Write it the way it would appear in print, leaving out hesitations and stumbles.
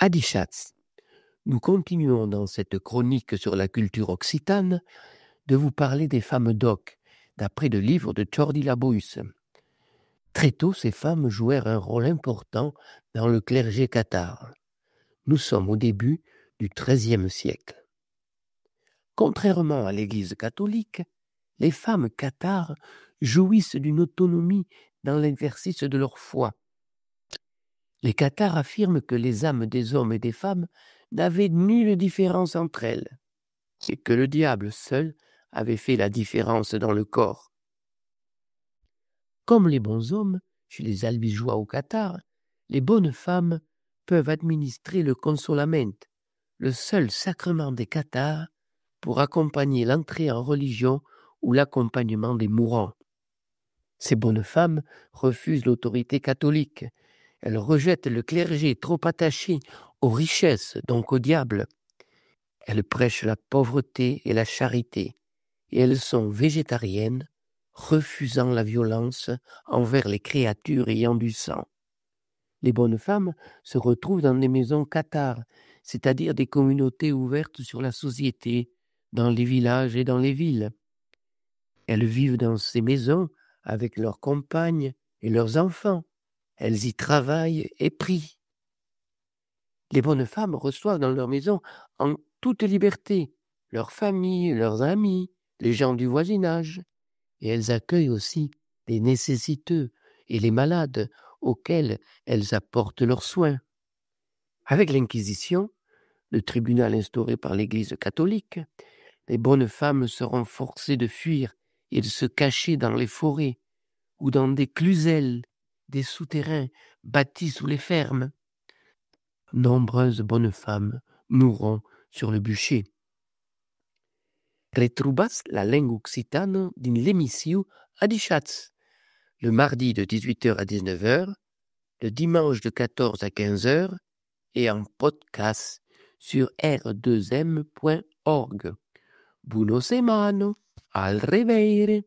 Adichatz. Nous continuons dans cette chronique sur la culture occitane de vous parler des femmes d'Oc, d'après le livre de Jordi Labouisse. Très tôt, ces femmes jouèrent un rôle important dans le clergé cathare. Nous sommes au début du XIIIe siècle. Contrairement à l'Église catholique, les femmes cathares jouissent d'une autonomie dans l'exercice de leur foi. Les cathares affirment que les âmes des hommes et des femmes n'avaient nulle différence entre elles, et que le diable seul avait fait la différence dans le corps. Comme les bons hommes, chez les albigeois ou cathares, les bonnes femmes peuvent administrer le consolament, le seul sacrement des cathares pour accompagner l'entrée en religion ou l'accompagnement des mourants. Ces bonnes femmes refusent l'autorité catholique. Elles rejettent le clergé trop attaché aux richesses, donc au diable. Elles prêchent la pauvreté et la charité, et elles sont végétariennes, refusant la violence envers les créatures ayant du sang. Les bonnes femmes se retrouvent dans des maisons cathares, c'est-à-dire des communautés ouvertes sur la société, dans les villages et dans les villes. Elles vivent dans ces maisons avec leurs compagnes et leurs enfants. Elles y travaillent et prient. Les bonnes femmes reçoivent dans leur maison en toute liberté leurs familles, leurs amis, les gens du voisinage, et elles accueillent aussi les nécessiteux et les malades auxquels elles apportent leurs soins. Avec l'Inquisition, le tribunal instauré par l'Église catholique, les bonnes femmes seront forcées de fuir et de se cacher dans les forêts ou dans des clusels, des souterrains bâtis sous les fermes. Nombreuses bonnes femmes mourront sur le bûcher. Retrobas la langue occitane din l'émission Adichatz, le mardi de 18h à 19h, le dimanche de 14 à 15h et en podcast sur r2m.org. Buona semana, al reveire.